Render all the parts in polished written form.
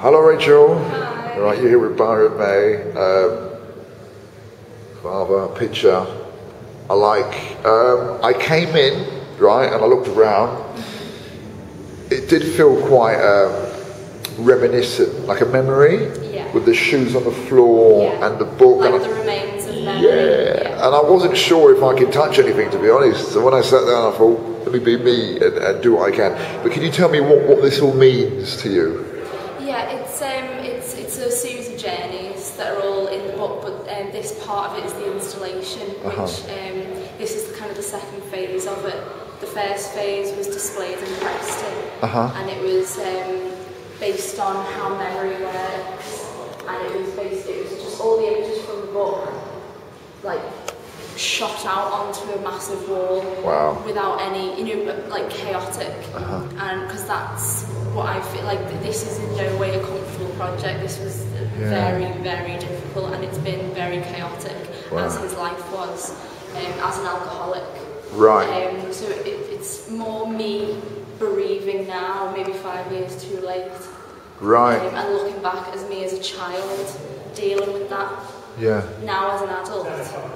Hello, Rachael. Hi. Right, you're here with Byron Mae, father, picture. I came in, right, and I looked around. It did feel quite reminiscent, like a memory, with the shoes on the floor and the book. Like the remains of memory. Yeah, and I wasn't sure if I could touch anything, to be honest. So when I sat down, I thought, let me be me and do what I can. But can you tell me what this all means to you? Yeah, it's a series of journeys that are all in the book, but this part of it is the installation, which this is kind of the second phase of it. The first phase was displayed in Preston, and it was based on how memory works, and it was just all the images from the book, like shot out onto a massive wall without any, like chaotic, and because that's what I feel like. This is in no way a comfortable project. This was very, very difficult, and it's been very chaotic, as his life was, as an alcoholic. Right. So it's more me bereaving now, maybe 5 years too late. Right. And looking back as me as a child, dealing with that. Yeah. Now as an adult,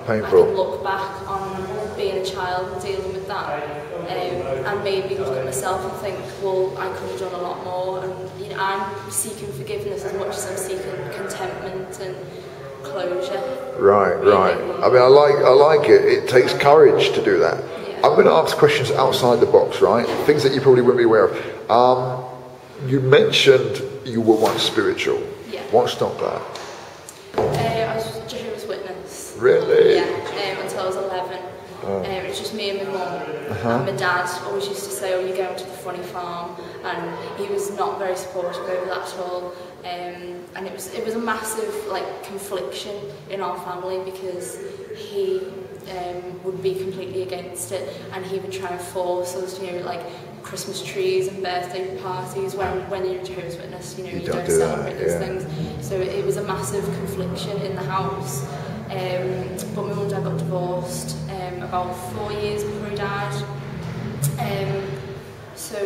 painful. I can look back on being a child and dealing with that, and maybe look at myself and think, well, I could have done a lot more. And I'm seeking forgiveness as much as I'm seeking contentment and closure. Right. I mean, I like it. It takes courage to do that. I'm going to ask questions outside the box, right? Things that you probably wouldn't be aware of. You mentioned you were once spiritual. Yeah. What stopped that? I was a Jehovah's Witness. Really? Yeah, until I was 11. It was just me and my mum. And my dad always used to say, oh, you're going to the funny farm. And he was not very supportive over that at all. And it was a massive confliction in our family, because he would be completely against it, and he would try and force us, Christmas trees and birthday parties when you're a Jehovah's Witness, you don't celebrate these things. So it was a massive confliction in the house. But my mum and dad got divorced about 4 years before he died. So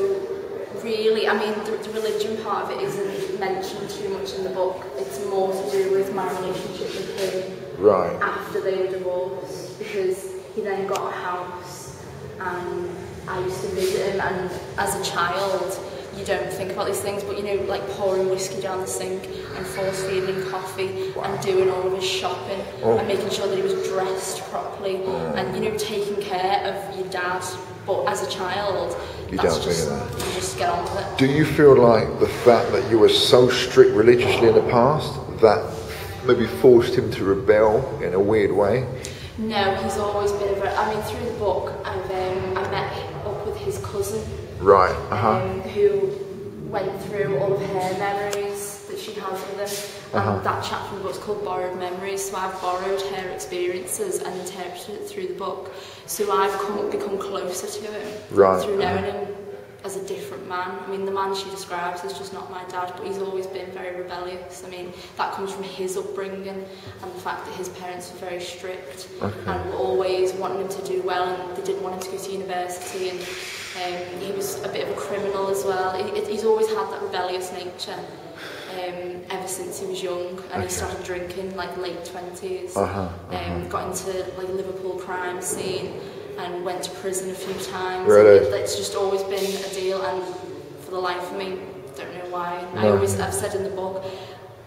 really, I mean, the religion part of it isn't mentioned too much in the book. It's more to do with my relationship with him after they were divorced, because he then got a house and I used to visit him, and as a child you don't think about these things, but like pouring whiskey down the sink and force feeding him coffee and doing all of his shopping and making sure that he was dressed properly and taking care of your dad. But as a child, you just get on with it. Do you feel like the fact that you were so strict religiously in the past that maybe forced him to rebel in a weird way? No, he's always been through the book, I met up with his cousin. Right. Who went through all of her memories that she has with him. And that chapter in the book's called Borrowed Memories, so I've borrowed her experiences and interpreted it through the book. So I've become closer to him through knowing him as a different man. I mean, the man she describes is just not my dad, but he's always been very rebellious. I mean, that comes from his upbringing and the fact that his parents were very strict and were always wanting him to do well, and they didn't want him to go to university, and he was a bit of a criminal as well. He's always had that rebellious nature ever since he was young, and he started drinking late 20s, got into Liverpool crime scene and went to prison a few times. Really? It's just always been a deal, and for the life of me, don't know why. I've said in the book,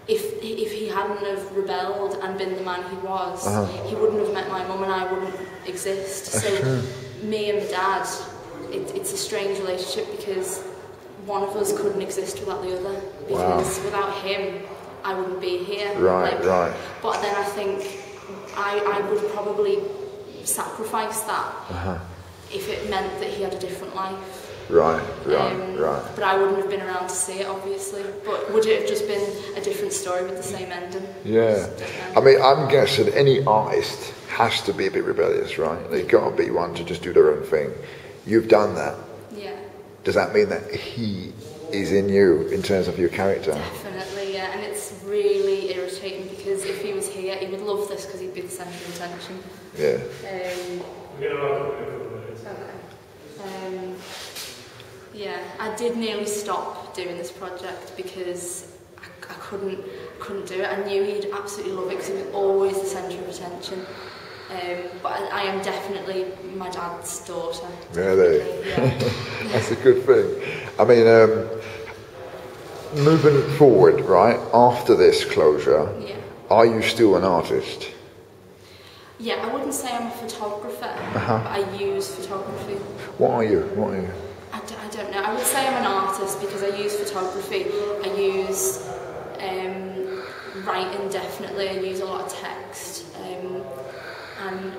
if he hadn't have rebelled and been the man he was, he wouldn't have met my mum and I wouldn't exist. So me and my dad, it's a strange relationship, because one of us couldn't exist without the other, because without him I wouldn't be here. Right. But then I think I would probably sacrifice that if it meant that he had a different life. Right. But I wouldn't have been around to see it, obviously. But would it have just been a different story with the same ending? Yeah. I mean, I'm guessing any artist has to be a bit rebellious, right? They've got to be one to just do their own thing. You've done that. Yeah. Does that mean that he is in you in terms of your character? Definitely, yeah. And it's really irritating, because if he was here, he would love this, because he'd be the centre of attention. Yeah. Yeah, I did nearly stop doing this project because I couldn't do it. I knew he'd absolutely love it because he was always the centre of attention. But I am definitely my dad's daughter. Really? Yeah. That's a good thing. I mean, moving forward, right, after this closure, are you still an artist? Yeah, I wouldn't say I'm a photographer, but I use photography. What are you? I don't know. I would say I'm an artist because I use photography. I use writing, definitely. I use a lot of text. And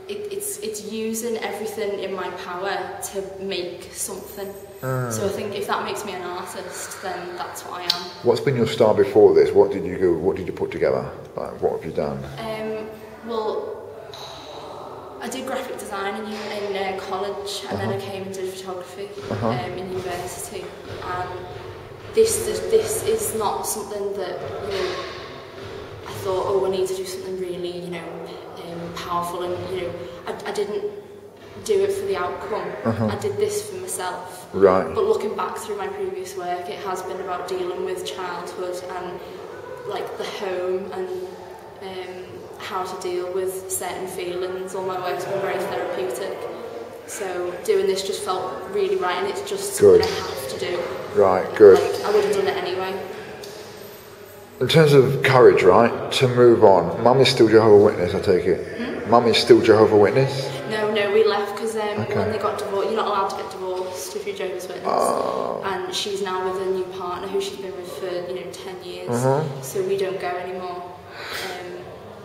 it's using everything in my power to make something. So I think if that makes me an artist, then that's what I am. What's been your style before this? What did you do? What did you put together? Like, what have you done? Well, I did graphic design in college, and then I came and did photography in university. And this is not something that I thought, oh, I need to do something really powerful, and I didn't do it for the outcome. I did this for myself. Right. But looking back through my previous work, it has been about dealing with childhood and like the home and how to deal with certain feelings. All my work's been very therapeutic. So doing this just felt really right, and it's just something I have to do. Right, good. Like, I would have done it anyway. In terms of courage, right, to move on, Mum is still Jehovah's Witness, I take it? Mum is still Jehovah's Witness? No, we left because when they got divorced, you're not allowed to get divorced if you're Jehovah's Witness. And she's now with a new partner who she's been with for 10 years, so we don't go anymore.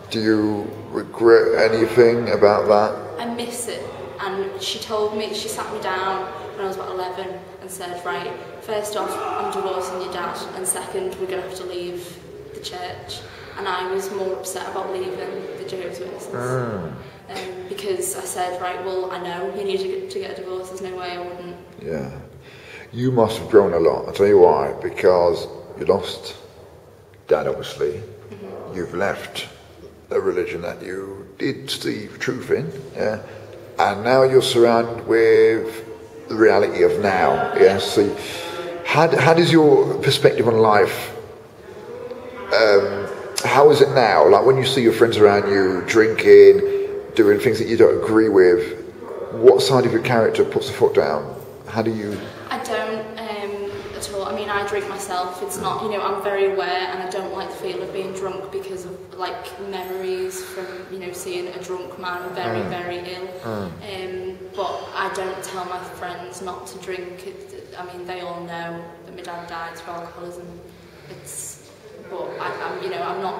Do you regret anything about that? I miss it, and she told me, she sat me down when I was about 11 and said, right, first off, I'm divorcing your dad, and second, we're going to have to leave the church. And I was more upset about leaving the Jehovah's Witnesses. Because I said, right, well, I know you need to get a divorce, there's no way I wouldn't. Yeah. You must have grown a lot, I'll tell you why, because you lost Dad, obviously. You've left a religion that you did see truth in, and now you're surrounded with the reality of now. So how does your perspective on life, how is it now? Like when you see your friends around you drinking, doing things that you don't agree with, what side of your character puts the foot down? How do you... I don't at all. I mean, I drink myself. It's not, I'm very aware, and I don't like the feel of being drunk because of like memories from, seeing a drunk man very, very ill. But I don't tell my friends not to drink. They all know that my dad died through alcoholism. But I'm not,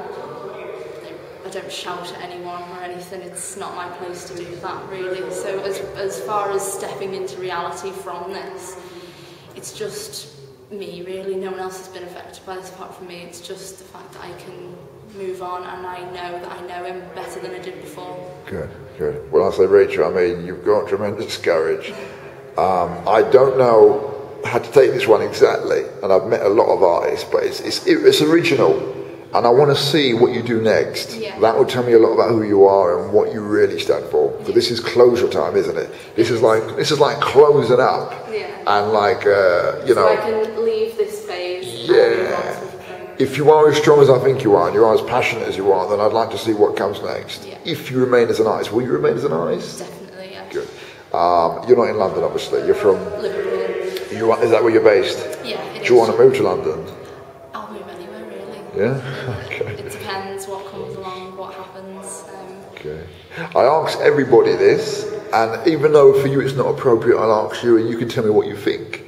I don't shout at anyone or anything. It's not my place to do that, really. So as far as stepping into reality from this, it's just me, really. No one else has been affected by this apart from me. It's just the fact that I can move on, and I know that I know him better than I did before. Good. Well, I say, Rachel, you've got tremendous courage. I don't know how to take this one exactly, and I've met a lot of artists, but it's original, and I want to see what you do next. That will tell me a lot about who you are and what you really stand for. Because this is closure time, isn't it? This is like closing up, and so I can leave this phase. If you are as strong as I think you are, and you are as passionate as you are, then I'd like to see what comes next. If you remain as an artist, will you remain as an artist? Definitely, yeah. Good. You're not in London, obviously. You're from Liverpool. Is that where you're based? Yeah. Do you want to move to London? I'll move anywhere, really. Yeah? Okay. It depends what comes along, what happens. Okay. I ask everybody this, and even though for you it's not appropriate, I'll ask you, and you can tell me what you think.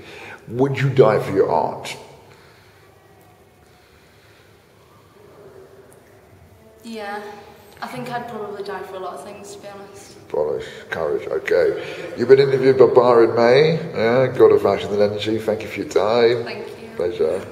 Would you die for your art? Yeah. I think I'd probably die for a lot of things, to be honest. Polish, courage, okay. You've been interviewed by Byron Mae, God of F&E. Thank you for your time. Thank you. Pleasure.